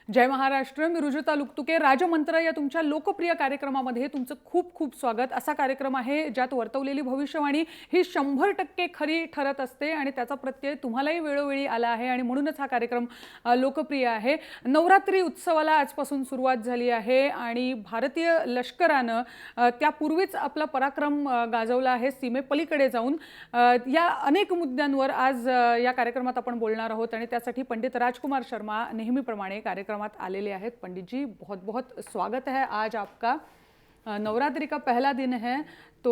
जय महाराष्ट्र. मी रुजुता लुकतुके. राजमंत्र या तुमच्या लोकप्रिय कार्यक्रमामध्ये तुमचं खूप खूप स्वागत. असा कार्यक्रम आहे ज्यात वर्तवलेली भविष्यवाणी ही 100% खरी ठरत असते आणि त्याचा प्रत्यय तुम्हालाही वेळोवेळी आला आहे आणि म्हणूनच हा कार्यक्रम लोकप्रिय आहे. नवरात्री उत्सवाला आजपासून सुरुवात झाली आहे आणि भारतीय लष्करानं त्यापूर्वीच आपला पराक्रम गाजवला आहे सीमेपलीकडे जाऊन. या अनेक मुद्द्यांवर आज या कार्यक्रमात आपण बोलणार आहोत आणि त्यासाठी पंडित राजकुमार शर्मा नेहमीप्रमाणे कार्यक्रमात आलेले आहेत. पंडित जी, बहुत बहुत स्वागत है आज आपका. नवरात्रि का पहला दिन है तो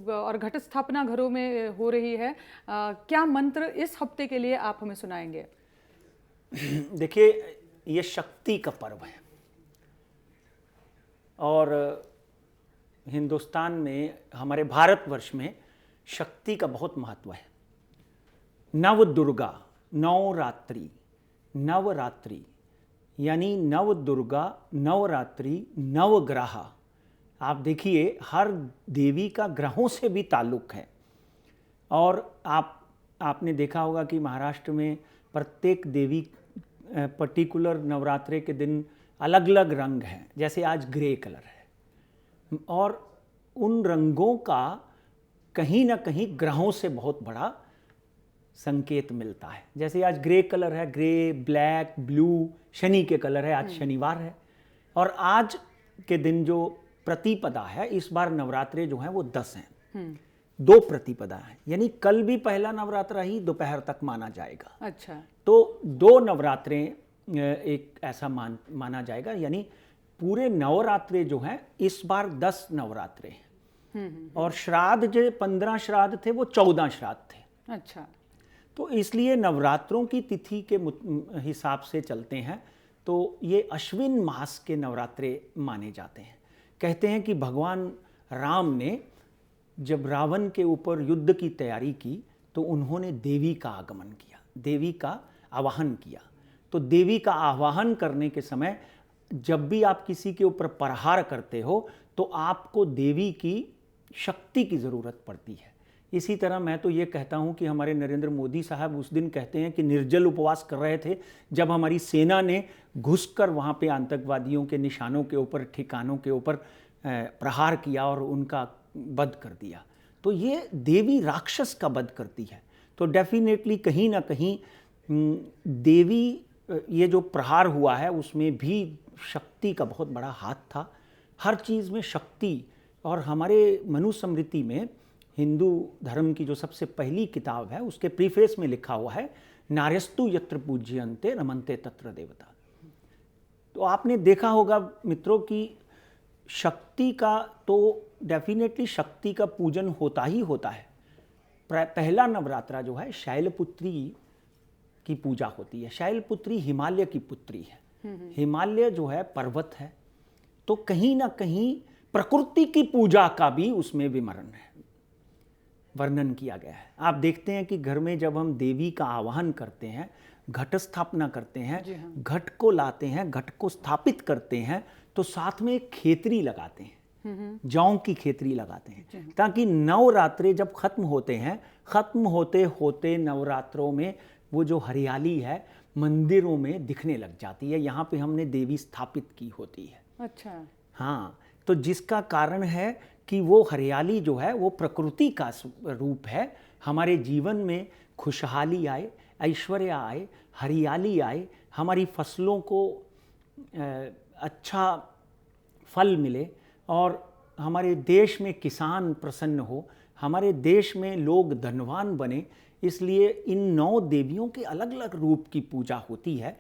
और घट स्थापना घरों में हो रही है. क्या मंत्र इस हफ्ते के लिए आप हमें सुनाएंगे? देखिए, ये शक्ति का पर्व है और हिंदुस्तान में, हमारे भारतवर्ष में शक्ति का बहुत महत्व है. नव दुर्गा, नवरात्रि, नवरात्रि यानी नव दुर्गा, नवरात्रि, नवग्रह. आप देखिए, हर देवी का ग्रहों से भी ताल्लुक है. और आपने देखा होगा कि महाराष्ट्र में प्रत्येक देवी पर्टिकुलर नवरात्रे के दिन अलग अलग रंग हैं. जैसे आज ग्रे कलर है और उन रंगों का कहीं ना कहीं ग्रहों से बहुत बड़ा संकेत मिलता है. जैसे आज ग्रे कलर है, ग्रे, ब्लैक, ब्लू शनि के कलर है. आज शनिवार है और आज के दिन जो प्रतिपदा है, इस बार नवरात्रे जो हैं वो 10 हैं. 2 प्रतिपदा हैं, यानी कल भी पहला नवरात्रा ही दोपहर तक माना जाएगा. अच्छा. तो 2 नवरात्रे एक ऐसा माना जाएगा, यानी पूरे नवरात्रे जो हैं इस बार 10 नवरात्रे हैं. और श्राद्ध जो 15 श्राद्ध थे वो 14 श्राद्ध थे. अच्छा. तो इसलिए नवरात्रों की तिथि के हिसाब से चलते हैं तो ये अश्विन मास के नवरात्रे माने जाते हैं. कहते हैं कि भगवान राम ने जब रावण के ऊपर युद्ध की तैयारी की तो उन्होंने देवी का आगमन किया, देवी का आवाहन किया. तो देवी का आवाहन करने के समय जब भी आप किसी के ऊपर प्रहार करते हो तो आपको देवी की शक्ति की ज़रूरत पड़ती है. इसी तरह मैं तो ये कहता हूँ कि हमारे नरेंद्र मोदी साहब उस दिन कहते हैं कि निर्जल उपवास कर रहे थे जब हमारी सेना ने घुसकर वहाँ पे आतंकवादियों के निशानों के ऊपर, ठिकानों के ऊपर प्रहार किया और उनका वध कर दिया. तो ये देवी राक्षस का वध करती है. तो डेफिनेटली कहीं ना कहीं देवी, ये जो प्रहार हुआ है उसमें भी शक्ति का बहुत बड़ा हाथ था. हर चीज़ में शक्ति. और हमारे मनुस्मृति में, हिंदू धर्म की जो सबसे पहली किताब है, उसके प्रीफेस में लिखा हुआ है, नार्यस्तु यत्र पूज्यन्ते रमन्ते तत्र देवता. तो आपने देखा होगा मित्रों कि शक्ति का तो डेफिनेटली शक्ति का पूजन होता ही होता है. पहला नवरात्रा जो है शैलपुत्री की पूजा होती है. शैलपुत्री हिमालय की पुत्री है. हिमालय जो है पर्वत है, तो कहीं ना कहीं प्रकृति की पूजा का भी उसमें वर्णन किया गया है. आप देखते हैं कि घर में जब हम देवी का आवाहन करते हैं, घट स्थापना करते हैं, घट को लाते हैं, घट को स्थापित करते हैं, तो साथ में एक खेतरी लगाते हैं, जौ की खेतरी लगाते हैं, ताकि नवरात्रे जब खत्म होते हैं, खत्म होते होते नवरात्रों में वो जो हरियाली है मंदिरों में दिखने लग जाती है. यहाँ पे हमने देवी स्थापित की होती है. अच्छा. हाँ, तो जिसका कारण है कि वो हरियाली जो है वो प्रकृति का रूप है. हमारे जीवन में खुशहाली आए, ऐश्वर्य आए, हरियाली आए, हमारी फसलों को अच्छा फल मिले और हमारे देश में किसान प्रसन्न हो, हमारे देश में लोग धनवान बने. इसलिए इन 9 देवियों के अलग अलग रूप की पूजा होती है.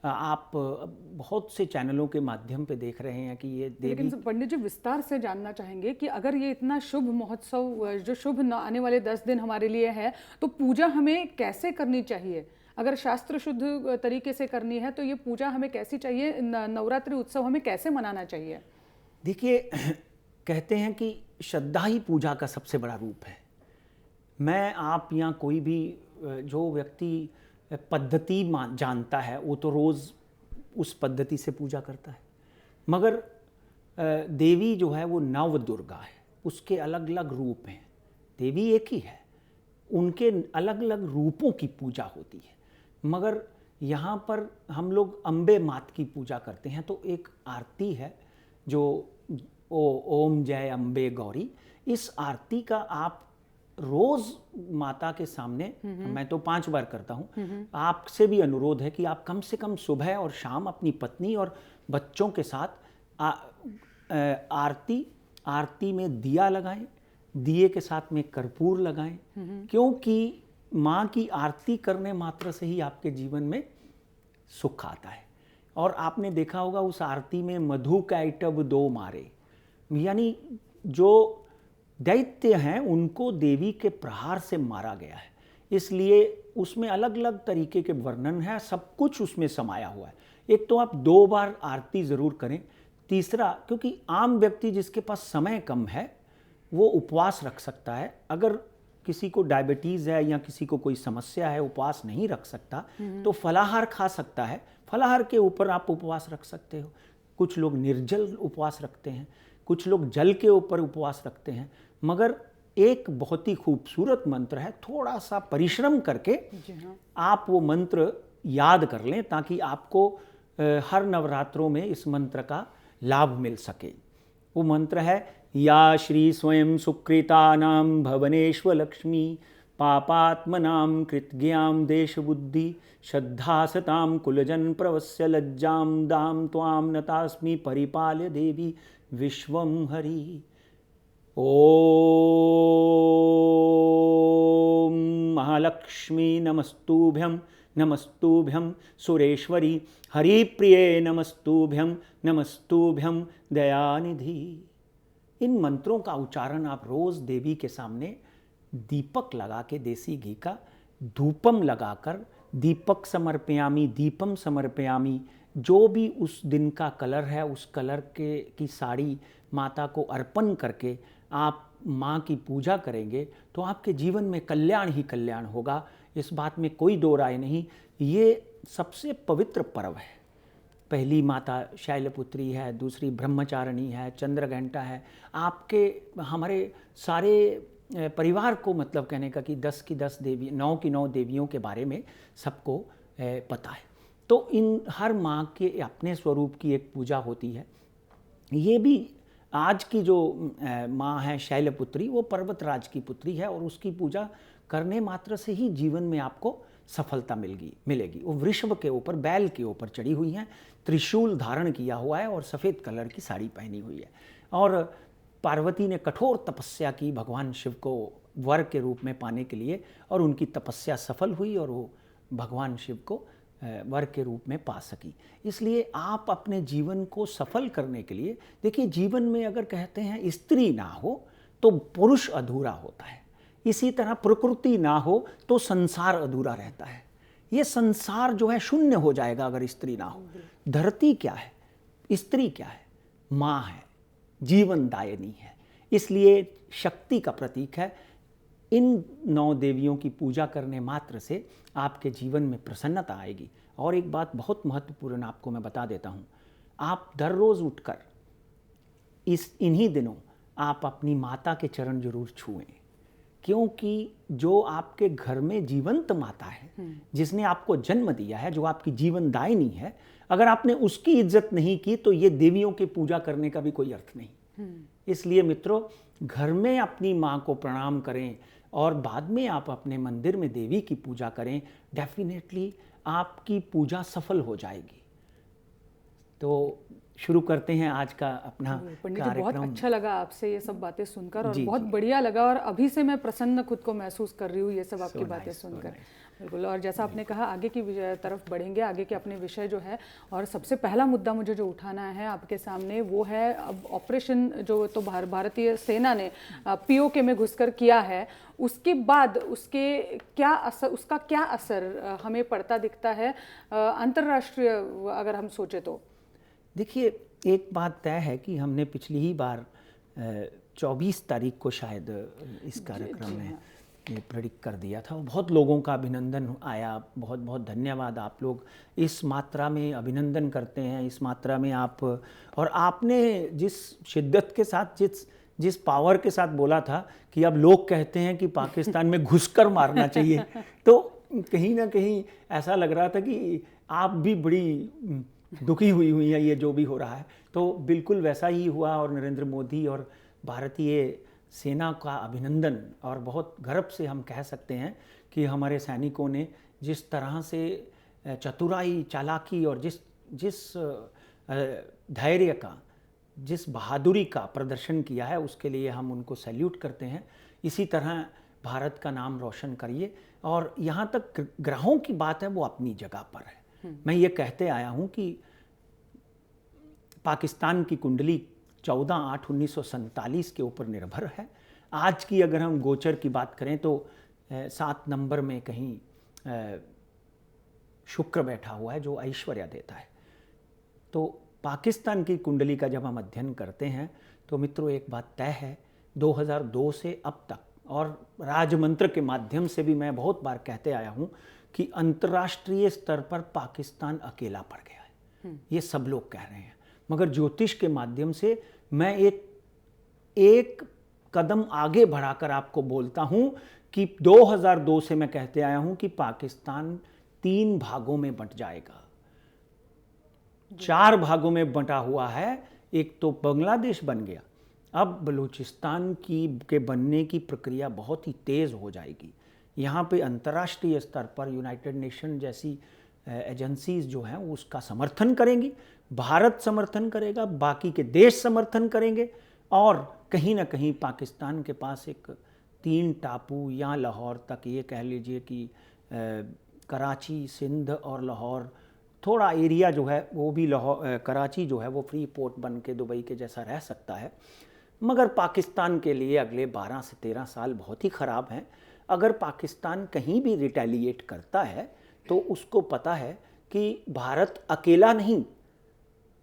आप बहुत से चैनलों के माध्यम पे देख रहे हैं कि ये देवी. लेकिन पंडित जी, विस्तार से जानना चाहेंगे कि अगर ये इतना शुभ महोत्सव, जो शुभ आने वाले 10 दिन हमारे लिए है, तो पूजा हमें कैसे करनी चाहिए? अगर शास्त्र शुद्ध तरीके से करनी है तो ये पूजा हमें कैसी चाहिए? नवरात्रि उत्सव हमें कैसे मनाना चाहिए? देखिए, कहते हैं कि श्रद्धा ही पूजा का सबसे बड़ा रूप है. मैं, आप या कोई भी जो व्यक्ति पद्धति जानता है वो तो रोज़ उस पद्धति से पूजा करता है. मगर देवी जो है वो नव दुर्गा है, उसके अलग अलग रूप हैं. देवी एक ही है, उनके अलग अलग रूपों की पूजा होती है. मगर यहाँ पर हम लोग अम्बे मात की पूजा करते हैं, तो एक आरती है जो ओम जय अम्बे गौरी, इस आरती का आप रोज माता के सामने, मैं तो 5 बार करता हूँ, आपसे भी अनुरोध है कि आप कम से कम सुबह और शाम अपनी पत्नी और बच्चों के साथ आरती में दिया लगाएं, दिए के साथ में कर्पूर लगाएं, क्योंकि माँ की आरती करने मात्र से ही आपके जीवन में सुख आता है। और आपने देखा होगा उस आरती में मधु कैटब 2 मारे, यानी जो दैत्य हैं उनको देवी के प्रहार से मारा गया है, इसलिए उसमें अलग अलग तरीके के वर्णन है, सब कुछ उसमें समाया हुआ है। एक तो आप 2 बार आरती ज़रूर करें। तीसरा, क्योंकि आम व्यक्ति जिसके पास समय कम है वो उपवास रख सकता है, अगर किसी को डायबिटीज़ है या किसी को कोई समस्या है, उपवास नहीं रख सकता, तो फलाहार खा सकता है, फलाहार के ऊपर आप उपवास रख सकते हो। कुछ लोग निर्जल उपवास रखते हैं, कुछ लोग जल के ऊपर उपवास रखते हैं, मगर एक बहुत ही खूबसूरत मंत्र है, थोड़ा सा परिश्रम करके आप वो मंत्र याद कर लें ताकि आपको हर नवरात्रों में इस मंत्र का लाभ मिल सके। वो मंत्र है, या श्री स्वयं सुकृतानां भवनेश्व लक्ष्मी पापात्मनां कृतज्ञां देशबुद्धि श्रद्धासतां कुलजन प्रवस्य लज्जां दां त्वां नतास्मि परिपाल्य देवी विश्वं हरि। ओम महालक्ष्मी नमस्तुभ्यं नमस्तुभ्यं सुरेश्वरी हरिप्रिये नमस्तुभ्यं नमस्तुभ्यं दयानिधि। इन मंत्रों का उच्चारण आप रोज देवी के सामने दीपक लगा के, देसी घी का धूपम लगाकर, दीपक समर्पयामी दीपम समर्पयामी, जो भी उस दिन का कलर है उस कलर की साड़ी माता को अर्पण करके आप माँ की पूजा करेंगे तो आपके जीवन में कल्याण ही कल्याण होगा, इस बात में कोई दो राय नहीं। ये सबसे पवित्र पर्व है। पहली माता शैलपुत्री है, दूसरी ब्रह्मचारिणी है, चंद्रघंटा है। आपके हमारे सारे परिवार को, मतलब कहने का कि 10 की 10 देवी, 9 की 9 देवियों के बारे में सबको पता है। तो इन हर माँ के अपने स्वरूप की एक पूजा होती है। ये भी आज की जो माँ है शैलपुत्री, वो पर्वतराज की पुत्री है और उसकी पूजा करने मात्र से ही जीवन में आपको सफलता मिलेगी। वो वृषभ के ऊपर, बैल के ऊपर चढ़ी हुई हैं, त्रिशूल धारण किया हुआ है और सफ़ेद कलर की साड़ी पहनी हुई है। और पार्वती ने कठोर तपस्या की भगवान शिव को वर के रूप में पाने के लिए, और उनकी तपस्या सफल हुई और वो भगवान शिव को वर के रूप में पा सकी। इसलिए आप अपने जीवन को सफल करने के लिए, देखिए जीवन में अगर कहते हैं स्त्री ना हो तो पुरुष अधूरा होता है, इसी तरह प्रकृति ना हो तो संसार अधूरा रहता है। ये संसार जो है शून्य हो जाएगा अगर स्त्री ना हो। धरती क्या है, स्त्री क्या है, माँ है, जीवनदायिनी है, इसलिए शक्ति का प्रतीक है। इन 9 देवियों की पूजा करने मात्र से आपके जीवन में प्रसन्नता आएगी। और एक बात बहुत महत्वपूर्ण आपको मैं बता देता हूँ, आप दररोज उठकर इन्हीं दिनों आप अपनी माता के चरण जरूर छुएं, क्योंकि जो आपके घर में जीवंत माता है, जिसने आपको जन्म दिया है, जो आपकी जीवनदायिनी है, अगर आपने उसकी इज्जत नहीं की तो ये देवियों की पूजा करने का भी कोई अर्थ नहीं। इसलिए मित्रों, घर में अपनी माँ को प्रणाम करें और बाद में आप अपने मंदिर में देवी की पूजा करें, डेफिनेटली आपकी पूजा सफल हो जाएगी। तो शुरू करते हैं आज का अपना पंडित जी, बहुत अच्छा लगा आपसे ये सब बातें सुनकर, और जी, बहुत बढ़िया लगा, और अभी से मैं प्रसन्न खुद को महसूस कर रही हूँ ये सब आपकी बातें सुनकर। बिल्कुल। और जैसा आपने कहा, आगे की तरफ बढ़ेंगे, आगे के अपने विषय जो है। और सबसे पहला मुद्दा मुझे जो उठाना है आपके सामने वो है, अब ऑपरेशन जो तो भारतीय सेना ने पीओके में घुसकर किया है, उसके बाद उसका क्या असर हमें पड़ता दिखता है अंतर्राष्ट्रीय, अगर हम सोचे तो? देखिए, एक बात तय है कि हमने पिछली ही बार 24 तारीख को शायद इस कार्यक्रम में ये प्रेडिक्ट कर दिया था। बहुत लोगों का अभिनंदन आया, बहुत बहुत धन्यवाद। आप लोग इस मात्रा में अभिनंदन करते हैं, इस मात्रा में आप, और आपने जिस शिद्दत के साथ, जिस पावर के साथ बोला था कि अब लोग कहते हैं कि पाकिस्तान में घुसकर मारना चाहिए, तो कहीं ना कहीं ऐसा लग रहा था कि आप भी बड़ी दुखी हुई है ये जो भी हो रहा है। तो बिल्कुल वैसा ही हुआ और नरेंद्र मोदी और भारतीय सेना का अभिनंदन, और बहुत गर्व से हम कह सकते हैं कि हमारे सैनिकों ने जिस तरह से चतुराई, चालाकी और जिस जिस धैर्य का, जिस बहादुरी का प्रदर्शन किया है, उसके लिए हम उनको सैल्यूट करते हैं। इसी तरह भारत का नाम रोशन करिए। और यहाँ तक ग्रहों की बात है वो अपनी जगह पर है। मैं ये कहते आया हूँ कि पाकिस्तान की कुंडली 14/8/1947 के ऊपर निर्भर है। आज की अगर हम गोचर की बात करें तो 7 नंबर में कहीं शुक्र बैठा हुआ है जो ऐश्वर्य देता है। तो पाकिस्तान की कुंडली का जब हम अध्ययन करते हैं तो मित्रों एक बात तय है, 2002 से अब तक, और राजमंत्र के माध्यम से भी मैं बहुत बार कहते आया हूँ कि अंतर्राष्ट्रीय स्तर पर पाकिस्तान अकेला पड़ गया है। ये सब लोग कह रहे हैं, मगर ज्योतिष के माध्यम से मैं एक कदम आगे बढ़ाकर आपको बोलता हूं कि 2002 से मैं कहते आया हूं कि पाकिस्तान 3 भागों में बंट जाएगा। 4 भागों में बंटा हुआ है। एक तो बांग्लादेश बन गया, अब बलूचिस्तान के बनने की प्रक्रिया बहुत ही तेज हो जाएगी। यहाँ पे अंतर्राष्ट्रीय स्तर पर यूनाइटेड नेशन जैसी एजेंसीज जो हैं उसका समर्थन करेंगी, भारत समर्थन करेगा, बाकी के देश समर्थन करेंगे, और कहीं ना कहीं पाकिस्तान के पास एक 3 टापू या लाहौर तक, ये कह लीजिए कि कराची, सिंध और लाहौर, थोड़ा एरिया जो है वो भी कराची जो है वो फ्री पोर्ट बन के दुबई के जैसा रह सकता है। मगर पाकिस्तान के लिए अगले 12 से 13 साल बहुत ही ख़राब हैं। अगर पाकिस्तान कहीं भी रिटेलिएट करता है तो उसको पता है कि भारत अकेला नहीं।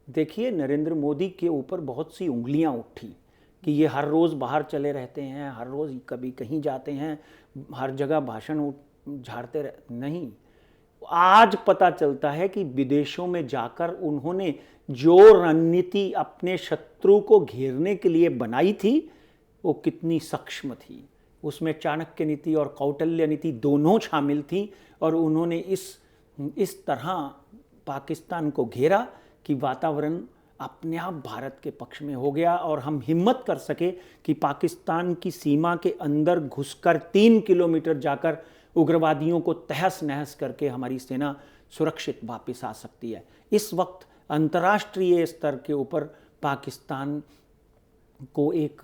देखिए नरेंद्र मोदी के ऊपर बहुत सी उंगलियां उठी कि ये हर रोज़ बाहर चले रहते हैं, हर रोज़ कभी कहीं जाते हैं, हर जगह भाषण झाड़ते नहीं। आज पता चलता है कि विदेशों में जाकर उन्होंने जो रणनीति अपने शत्रु को घेरने के लिए बनाई थी वो कितनी सक्षम थी। उसमें चाणक्य नीति और कौटिल्य नीति दोनों शामिल थी, और उन्होंने इस तरह पाकिस्तान को घेरा कि वातावरण अपने आप भारत के पक्ष में हो गया, और हम हिम्मत कर सके कि पाकिस्तान की सीमा के अंदर घुसकर 3 किलोमीटर जाकर उग्रवादियों को तहस नहस करके हमारी सेना सुरक्षित वापस आ सकती है। इस वक्त अंतर्राष्ट्रीय स्तर के ऊपर पाकिस्तान को एक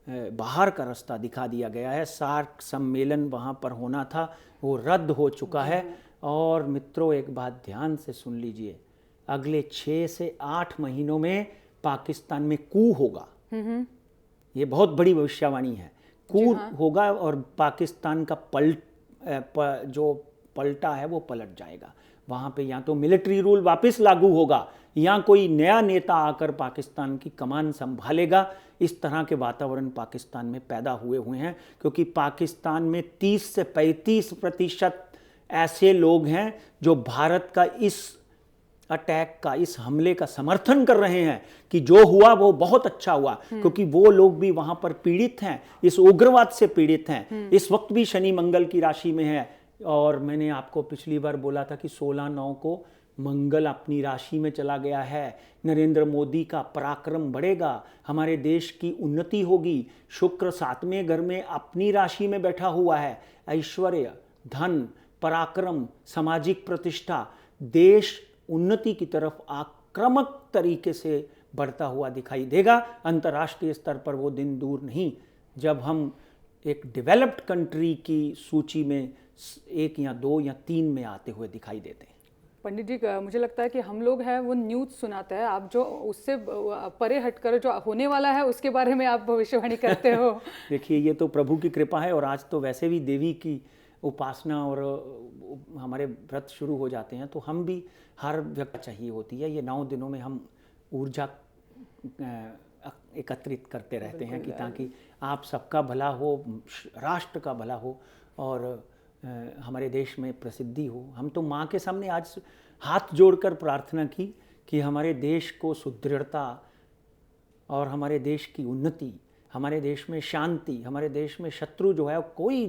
बाहर का रास्ता दिखा दिया गया है। सार्क सम्मेलन वहाँ पर होना था, वो रद्द हो चुका है। और मित्रों एक बात ध्यान से सुन लीजिए, अगले 6 से 8 महीनों में पाकिस्तान में कू होगा। ये बहुत बड़ी भविष्यवाणी है। कू होगा और पाकिस्तान का जो पलटा है वो पलट जाएगा। वहाँ पे या तो मिलिट्री रूल वापस लागू होगा या कोई नया नेता आकर पाकिस्तान की कमान संभालेगा। इस तरह के वातावरण पाकिस्तान में पैदा हुए हैं, क्योंकि पाकिस्तान में 30 से 35% ऐसे लोग हैं जो भारत का इस अटैक का, इस हमले का समर्थन कर रहे हैं कि जो हुआ वो बहुत अच्छा हुआ, क्योंकि वो लोग भी वहां पर पीड़ित हैं, इस उग्रवाद से पीड़ित हैं। इस वक्त भी शनि मंगल की राशि में है, और मैंने आपको पिछली बार बोला था कि 16/9 को मंगल अपनी राशि में चला गया है। नरेंद्र मोदी का पराक्रम बढ़ेगा, हमारे देश की उन्नति होगी। शुक्र 7वें घर में अपनी राशि में बैठा हुआ है। ऐश्वर्य, धन, पराक्रम, सामाजिक प्रतिष्ठा, देश उन्नति की तरफ आक्रामक तरीके से बढ़ता हुआ दिखाई देगा। अंतर्राष्ट्रीय स्तर पर वो दिन दूर नहीं जब हम एक डेवलप्ड कंट्री की सूची में 1 या 2 या 3 में आते हुए दिखाई देते हैं। पंडित जी, मुझे लगता है कि हम लोग हैं वो न्यूज़ सुनाते हैं, आप जो उससे परे हटकर जो होने वाला है उसके बारे में आप भविष्यवाणी करते हो। देखिए ये तो प्रभु की कृपा है, और आज तो वैसे भी देवी की उपासना और हमारे व्रत शुरू हो जाते हैं, तो हम भी हर व्यक्ति चाहिए होती है। ये 9 दिनों में हम ऊर्जा एकत्रित करते रहते हैं कि ताकि आप सबका भला हो, राष्ट्र का भला हो, और हमारे देश में प्रसिद्धि हो। हम तो माँ के सामने आज हाथ जोड़कर प्रार्थना की कि हमारे देश को सुदृढ़ता और हमारे देश की उन्नति, हमारे देश में शांति, हमारे देश में शत्रु जो है कोई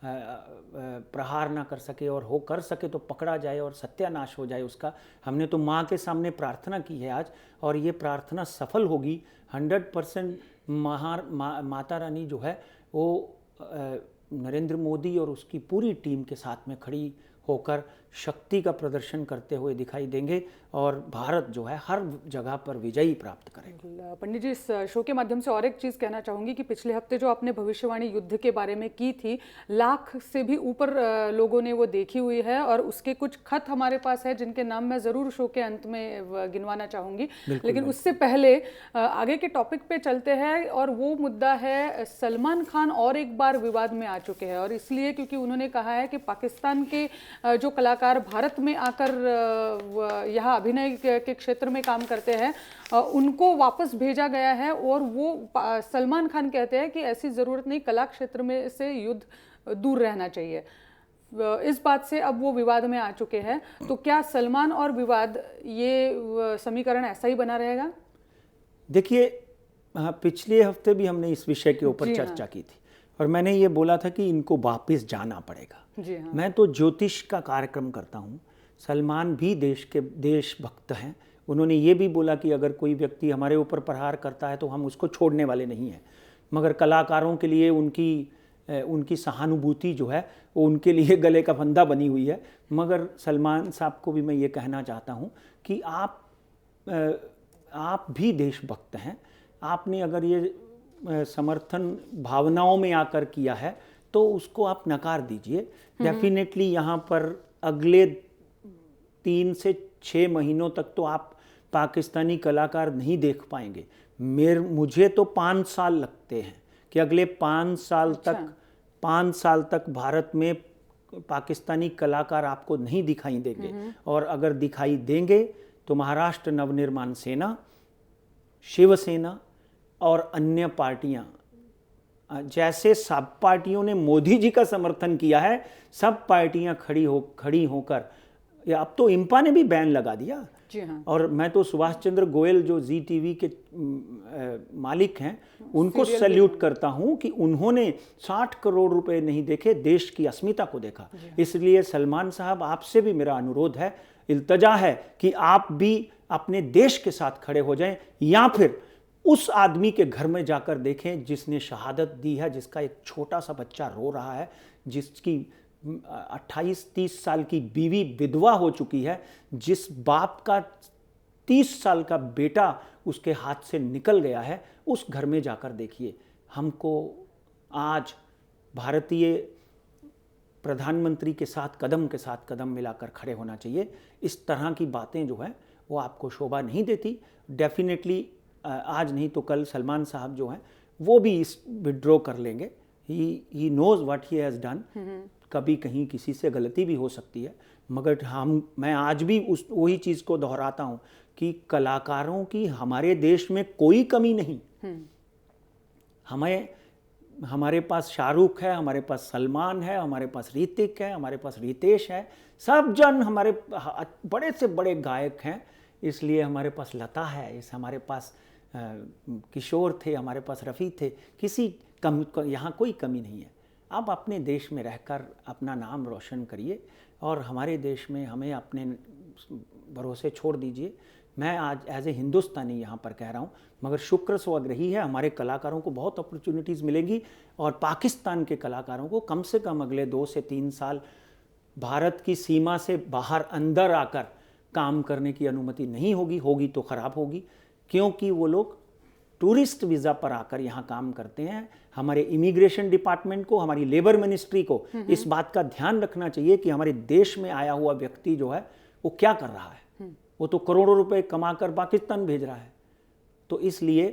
प्रहार ना कर सके, और हो कर सके तो पकड़ा जाए और सत्यानाश हो जाए उसका। हमने तो माँ के सामने प्रार्थना की है आज, और ये प्रार्थना सफल होगी 100%। माता रानी जो है वो नरेंद्र मोदी और उसकी पूरी टीम के साथ में खड़ी होकर शक्ति का प्रदर्शन करते हुए दिखाई देंगे, और भारत जो है हर जगह पर विजयी प्राप्त करेगा। बिल्कुल। पंडित जी, इस शो के माध्यम से और एक चीज़ कहना चाहूँगी कि पिछले हफ्ते जो आपने भविष्यवाणी युद्ध के बारे में की थी, लाख से भी ऊपर लोगों ने वो देखी हुई है, और उसके कुछ खत हमारे पास है जिनके नाम मैं ज़रूर शो के अंत में गिनवाना चाहूँगी। लेकिन उससे पहले आगे के टॉपिक पे चलते हैं, और वो मुद्दा है सलमान खान और एक बार विवाद में आ चुके हैं, और इसलिए क्योंकि उन्होंने कहा है कि पाकिस्तान के जो कलाकार भारत में आकर यहाँ अभिनय के क्षेत्र में काम करते हैं, उनको वापस भेजा गया है, और वो सलमान खान कहते हैं कि ऐसी ज़रूरत नहीं, कला क्षेत्र में से युद्ध दूर रहना चाहिए। इस बात से अब वो विवाद में आ चुके हैं, तो क्या सलमान और विवाद, ये समीकरण ऐसा ही बना रहेगा? देखिए, पिछले हफ्ते भी हमने इस विषय के ऊपर चर्चा की थी, और मैंने ये बोला था कि इनको वापस जाना पड़ेगा। जी हाँ। मैं तो ज्योतिष का कार्यक्रम करता हूँ। सलमान भी देशभक्त हैं। उन्होंने ये भी बोला कि अगर कोई व्यक्ति हमारे ऊपर प्रहार करता है तो हम उसको छोड़ने वाले नहीं हैं, मगर कलाकारों के लिए उनकी सहानुभूति जो है वो उनके लिए गले का फंदा बनी हुई है। मगर सलमान साहब को भी मैं ये कहना चाहता हूँ कि आप भी देशभक्त हैं। आपने अगर ये समर्थन भावनाओं में आकर किया है तो उसको आप नकार दीजिए। डेफिनेटली यहाँ पर अगले 3 से 6 महीनों तक तो आप पाकिस्तानी कलाकार नहीं देख पाएंगे। मुझे तो 5 साल लगते हैं कि अगले 5 साल तक भारत में पाकिस्तानी कलाकार आपको नहीं दिखाई देंगे। और अगर दिखाई देंगे तो महाराष्ट्र नवनिर्माण सेना, शिवसेना और अन्य पार्टियां, जैसे सब पार्टियों ने मोदी जी का समर्थन किया है, सब पार्टियां खड़ी होकर, या अब तो इंपा ने भी बैन लगा दिया। जी हाँ। और मैं तो सुभाष चंद्र गोयल जो जी टीवी के मालिक हैं उनको सैल्यूट करता हूं कि उन्होंने 60 करोड़ रुपए नहीं देखे, देश की अस्मिता को देखा। इसलिए सलमान साहब, आपसे भी मेरा अनुरोध है, इल्तजा है कि आप भी अपने देश के साथ खड़े हो जाएं, या फिर उस आदमी के घर में जाकर देखें जिसने शहादत दी है, जिसका एक छोटा सा बच्चा रो रहा है, जिसकी 28-30 साल की बीवी विधवा हो चुकी है, जिस बाप का 30 साल का बेटा उसके हाथ से निकल गया है, उस घर में जाकर देखिए। हमको आज भारतीय प्रधानमंत्री के साथ कदम मिलाकर खड़े होना चाहिए। इस तरह की बातें जो हैं वो आपको शोभा नहीं देती। डेफिनेटली आज नहीं तो कल सलमान साहब जो हैं वो भी इस विड्रॉ कर लेंगे। He knows what he has done. कभी कहीं किसी से गलती भी हो सकती है, मगर मैं आज भी वही चीज़ को दोहराता हूँ कि कलाकारों की हमारे देश में कोई कमी नहीं। हमारे पास शाहरुख है, हमारे पास सलमान है, हमारे पास ऋतिक है, हमारे पास रितेश है, सब जन हमारे बड़े से बड़े गायक हैं। इसलिए हमारे पास लता है, हमारे पास किशोर थे, हमारे पास रफ़ी थे। यहाँ कोई कमी नहीं है। आप अपने देश में रहकर अपना नाम रोशन करिए, और हमारे देश में हमें अपने भरोसे छोड़ दीजिए। मैं आज एज ए हिंदुस्तानी यहाँ पर कह रहा हूँ, मगर शुक्र स्वग्रही है, हमारे कलाकारों को बहुत अपॉर्चुनिटीज़ मिलेंगी, और पाकिस्तान के कलाकारों को कम से कम अगले 2 से 3 साल भारत की सीमा से बाहर अंदर आकर काम करने की अनुमति नहीं होगी तो ख़राब होगी, क्योंकि वो लोग टूरिस्ट वीज़ा पर आकर यहाँ काम करते हैं। हमारे इमिग्रेशन डिपार्टमेंट को, हमारी लेबर मिनिस्ट्री को इस बात का ध्यान रखना चाहिए कि हमारे देश में आया हुआ व्यक्ति जो है वो क्या कर रहा है। वो तो करोड़ों रुपए कमाकर पाकिस्तान भेज रहा है। तो इसलिए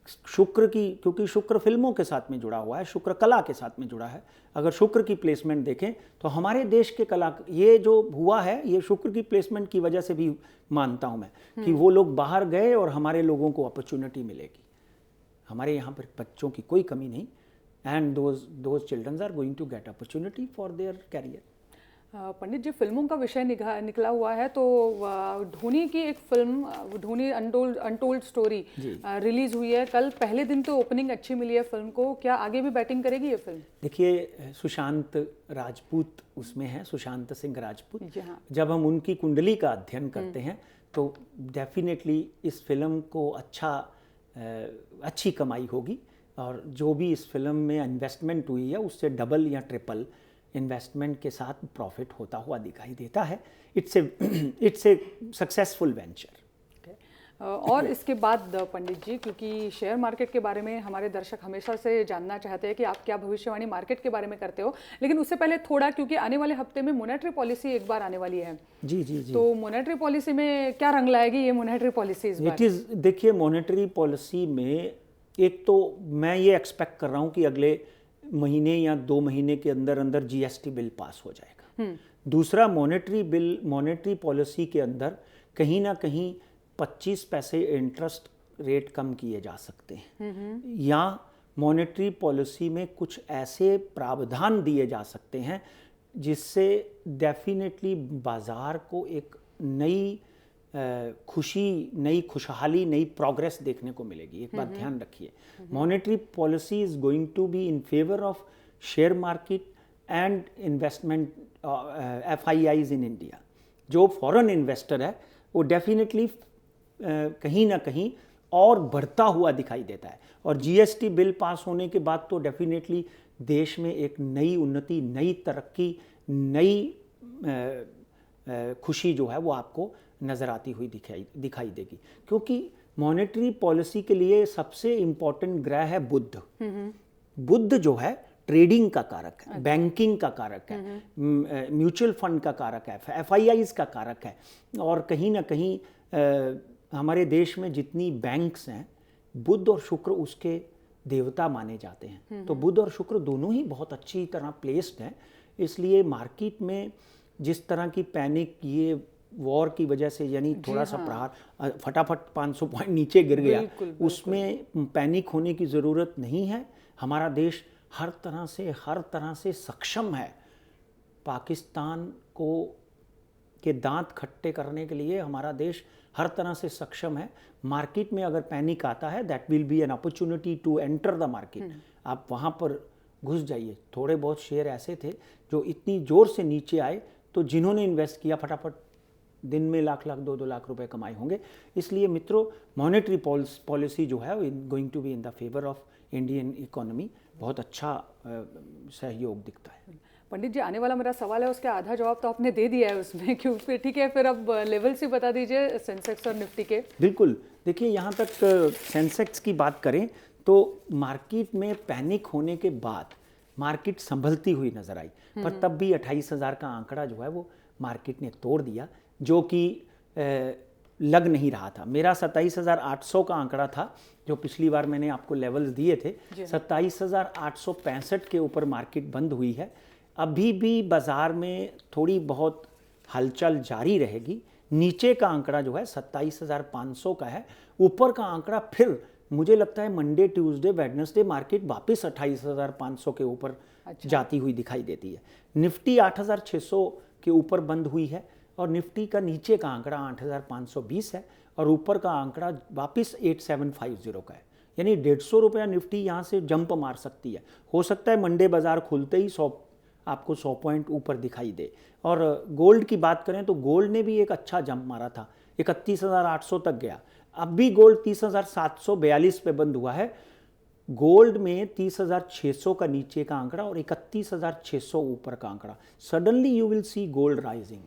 क्योंकि शुक्र फिल्मों के साथ में जुड़ा हुआ है, शुक्र कला के साथ में जुड़ा है। अगर शुक्र की प्लेसमेंट देखें तो हमारे देश के ये जो हुआ है, ये शुक्र की प्लेसमेंट की वजह से भी मानता हूं मैं कि वो लोग बाहर गए और हमारे लोगों को अपॉर्चुनिटी मिलेगी। हमारे यहाँ पर बच्चों की कोई कमी नहीं, and those childrens are going to get opportunity for their career. Pandit ji, फिल्मों का विषय निकला हुआ है तो धोनी की एक film Dhoni untold story release हुई है कल। पहले दिन तो ओपनिंग अच्छी मिली है फिल्म को, क्या आगे भी बैटिंग करेगी ये फिल्म? देखिए, सुशांत राजपूत उसमें है, सुशांत सिंह राजपूत। जी हाँ। जब हम उनकी कुंडली का अध्ययन करते हैं तो डेफिनेटली इस फिल्म को अच्छी कमाई होगी, और जो भी इस फिल्म में इन्वेस्टमेंट हुई है उससे डबल या ट्रिपल इन्वेस्टमेंट के साथ प्रॉफिट होता हुआ दिखाई देता है। It's a successful venture. और इसके बाद पंडित जी, क्योंकि शेयर मार्केट के बारे में हमारे दर्शक हमेशा से जानना चाहते हैं कि आप क्या भविष्यवाणी मार्केट के बारे में करते हो, लेकिन उससे पहले थोड़ा, क्योंकि आने वाले हफ्ते में मॉनेटरी पॉलिसी एक बार आने वाली है। जी जी जी। तो मॉनेटरी पॉलिसी में क्या रंग लाएगी ये मॉनेटरी पॉलिसी इस बार? देखिए, मॉनेटरी पॉलिसी में एक तो मैं ये एक्सपेक्ट कर रहा हूँ कि अगले महीने या 2 महीने के अंदर अंदर जीएसटी बिल पास हो जाएगा। दूसरा, मॉनेटरी पॉलिसी के अंदर कहीं ना कहीं 25 पैसे इंटरेस्ट रेट कम किए जा सकते हैं, या मॉनेटरी पॉलिसी में कुछ ऐसे प्रावधान दिए जा सकते हैं जिससे डेफिनेटली बाजार को एक नई खुशी, नई खुशहाली, नई प्रोग्रेस देखने को मिलेगी। एक बात ध्यान रखिए, monetary policy is going to be in favour of share market and investment FIIs in India. जो फॉरेन इन्वेस्टर है वो डेफिनेटली कहीं ना कहीं और बढ़ता हुआ दिखाई देता है, और जीएसटी बिल पास होने के बाद तो डेफिनेटली देश में एक नई उन्नति, नई तरक्की, नई खुशी जो है वो आपको नज़र आती हुई दिखाई देगी। क्योंकि मॉनेटरी पॉलिसी के लिए सबसे इम्पॉर्टेंट ग्रह है बुध। बुध जो है ट्रेडिंग का कारक है, बैंकिंग का कारक है, म्यूचुअल फंड का कारक है, FIIs का कारक है, और कहीं ना कहीं हमारे देश में जितनी बैंक्स हैं, बुध और शुक्र उसके देवता माने जाते हैं। तो बुध और शुक्र दोनों ही बहुत अच्छी तरह प्लेस्ड हैं। इसलिए मार्केट में जिस तरह की पैनिक, ये वॉर की वजह से, यानी थोड़ा सा प्रहार, फटाफट 500 पॉइंट नीचे गिर गया, उसमें पैनिक होने की ज़रूरत नहीं है। हमारा देश हर तरह से सक्षम है। पाकिस्तान के दांत खट्टे करने के लिए हमारा देश हर तरह से सक्षम है। मार्केट में अगर पैनिक आता है, that will be an opportunity to enter the market. आप वहाँ पर घुस जाइए। थोड़े बहुत शेयर ऐसे थे जो इतनी ज़ोर से नीचे आए, तो जिन्होंने इन्वेस्ट किया फटाफट दिन में लाख 2 लाख रुपए कमाए होंगे। इसलिए मित्रों, मॉनेटरी पॉलिसी जो है going to be in the favour of Indian economy. बहुत अच्छा सहयोग दिखता है। पंडित जी, आने वाला मेरा सवाल है उसका आधा जवाब तो आपने दे दिया है उसमें, क्यों? फिर ठीक है, फिर अब लेवल से बता दीजिए सेंसेक्स और निफ्टी के। बिल्कुल। देखिए, यहाँ तक सेंसेक्स की बात करें तो मार्केट में पैनिक होने के बाद मार्केट संभलती हुई नजर आई, पर तब भी 28,000 का आंकड़ा जो है वो मार्केट ने तोड़ दिया, जो कि लग नहीं रहा था। मेरा 27,800 का आंकड़ा था, जो पिछली बार मैंने आपको लेवल्स दिए थे। 27,865 के ऊपर मार्केट बंद हुई है। अभी भी बाजार में थोड़ी बहुत हलचल जारी रहेगी। नीचे का आंकड़ा जो है 27,500 का है। ऊपर का आंकड़ा फिर मुझे लगता है मंडे, ट्यूसडे, वेडनेसडे मार्केट वापस 28,500 के ऊपर जाती हुई दिखाई देती है। निफ्टी 8,600 के ऊपर बंद हुई है, और निफ्टी का नीचे का आंकड़ा 8,520 है, और ऊपर का आंकड़ा वापस 8,750 का है। यानी 150 रुपया निफ्टी यहाँ से जंप मार सकती है। हो सकता है मंडे बाजार खुलते ही आपको 100 पॉइंट ऊपर दिखाई दे। और गोल्ड की बात करें तो गोल्ड ने भी एक अच्छा जंप मारा था, 31,800 तक गया। अब भी गोल्ड 30,742 पे बंद हुआ है। गोल्ड में 30,600 का नीचे का आंकड़ा और 31,600 ऊपर का आंकड़ा। Suddenly you will see gold rising.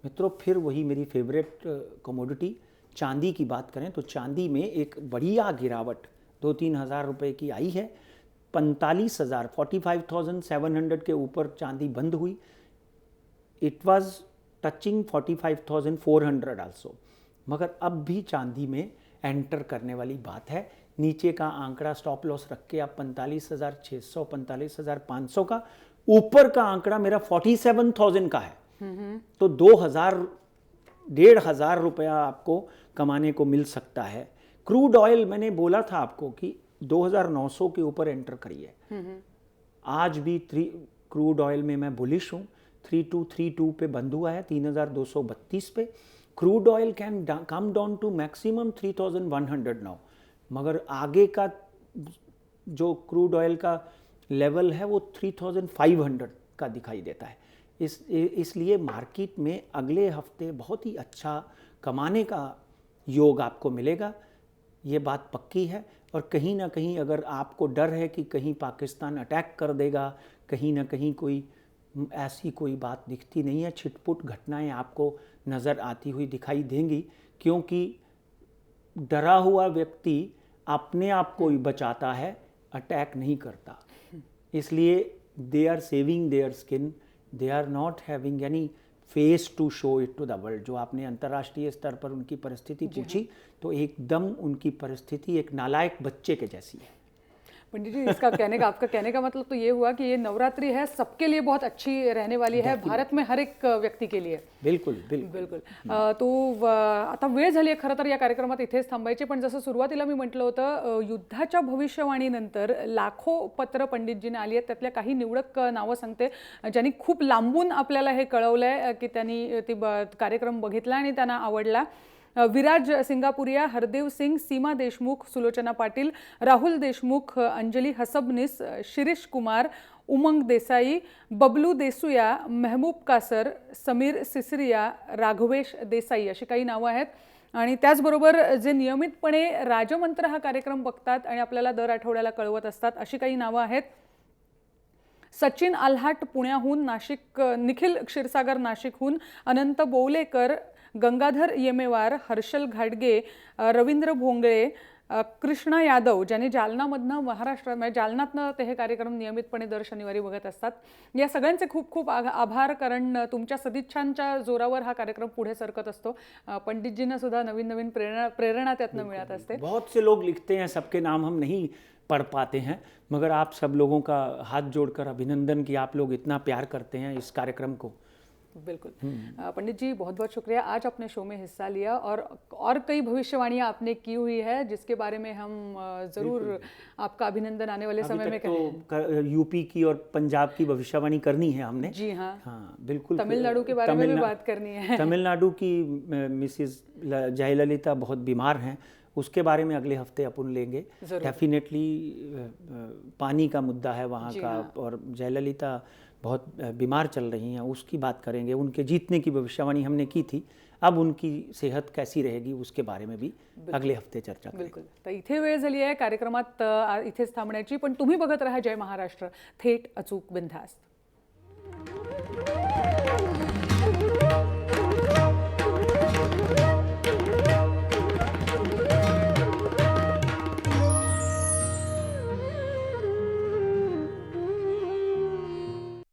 मित्रों, फिर वही मेरी फेवरेट कमोडिटी चांदी की बात करें तो चांदी में एक बढ़िया गिरावट 2-3 हज़ार रुपये की आई है। 45,700 के ऊपर चांदी बंद हुई। इट वाज टचिंग 45,400 आल्सो, मगर अब भी चांदी में एंटर करने वाली बात है। नीचे का आंकड़ा स्टॉप लॉस रख के आप 45,600, 45,500 का, ऊपर का आंकड़ा मेरा 47,000 का है। तो 1,500 रुपया आपको कमाने को मिल सकता है। क्रूड ऑयल, मैंने बोला था आपको कि 2,900 के ऊपर एंटर करिए। आज भी क्रूड ऑयल में मैं बुलिश हूँ। 3232 पे बंद हुआ है, 3232 पे। Crude oil can come down to maximum 3100 now, मगर आगे का जो क्रूड ऑयल का लेवल है वो 3500 का दिखाई देता है। इसलिए मार्केट में अगले हफ्ते बहुत ही अच्छा कमाने का योग आपको मिलेगा, ये बात पक्की है। और कहीं ना कहीं अगर आपको डर है कि कहीं पाकिस्तान अटैक कर देगा, कहीं ना कहीं कोई ऐसी कोई बात दिखती नहीं है। छिटपुट घटनाएं आपको नज़र आती हुई दिखाई देंगी, क्योंकि डरा हुआ व्यक्ति अपने आप को ही बचाता है, अटैक नहीं करता। इसलिए they are saving their skin, they are not having any face to show it to the world. जो आपने अंतर्राष्ट्रीय स्तर पर उनकी परिस्थिति पूछी, तो एकदम उनकी परिस्थिति एक नालायक बच्चे के जैसी है। पंडित जी, इसका कहने का आपका कहने का मतलब तो ये हुआ कि ये नवरात्रि है सबके लिए बहुत अच्छी रहने वाली है, भारत में हर एक व्यक्ती के लिए। बिलकुल बिलकुल बिलकुल. तो आता वेळ झाली आहे खरं तर या कार्यक्रमात इथेच थांबायचे, पण जसं सुरुवातीला मी म्हटलं होतं, युद्धाच्या भविष्यवाणीनंतर लाखो पत्र पंडितजीने आली आहेत, त्यातल्या काही निवडक नावं सांगते ज्यांनी खूप लांबून आपल्याला हे कळवलंय की त्यांनी ती कार्यक्रम बघितला आणि त्यांना आवडला. विराज सिंगापुरिया, हरदेव सिंग, सीमा देशमुख, सुलोचना पाटील, राहुल देशमुख, अंजली हसबनीस, शिरीष कुमार, उमंग देसाई, बबलू देसुया, महबूब कासर, समीर सिसरिया, राघवेश देसाई अशी काही नावं आहेत. आणि त्याचबरोबर जे नियमितपणे राजमंत्र हा कार्यक्रम बघतात आणि आपल्याला दर आठवड्याला कळवत असतात अशी काही नावं आहेत. सचिन आल्हाट पुण्याहून, नाशिक, निखिल क्षीरसागर नाशिकहून, अनंत बोवलेकर, गंगाधर येमेवार, हर्षल घाडगे, रवींद्र भोंगळे, कृष्णा यादव, ज्यांनी जालनामधनं महाराष्ट्रात म्हणजे जालन्यातनं ते हे कार्यक्रम नियमितपणे दर शनिवारी बघत असतात. या सगळ्यांचे खूप खूप आभार, कारण तुमच्या सदिच्छांच्या जोरावर हा कार्यक्रम पुढे सरकत असतो. पंडितजींना सुद्धा नवीन नवीन प्रेरणा त्यातनं मिळत असते. बहुत से लोग लिखते हैं, सबके नाम हम नहीं पढ़ पाते हैं, मगर आप सब लोगों का हाथ जोड़कर अभिनंदन कि आप लोग इतना प्यार करते हैं इस कार्यक्रम को। बिल्कुल. पंडित जी, बहुत बहुत शुक्रिया, आज आपने शो में हिस्सा लिया और कई भविष्यवाणियां आपने की हुई है जिसके बारे में हम जरूर आपका अभिनंदन आने वाले समय में करेंगे. तो यूपी की और पंजाब की भविष्यवाणी करनी है हमने. जी हाँ, हाँ बिल्कुल. तमिलनाडु के बारे में भी बात करनी है. तमिलनाडु की मिसिस जयललिता बहुत बीमार हैं, उसके बारे में अगले हफ्ते अपन लेंगे. डेफिनेटली पानी का मुद्दा है वहाँ का, और जयललिता बहुत बीमार चल रही हैं, उसकी बात करेंगे. उनके जीतने की भविष्यवाणी हमने की थी, अब उनकी सेहत कैसी रहेगी उसके बारे में भी अगले हफ्ते चर्चा करेंगे. बिल्कुल. तर इथे वेळ झाली आहे कार्यक्रमात इथेच थांबण्याची, पण तुम्ही बघत राहा जय महाराष्ट्र, थेट अचूक बिनधास्त.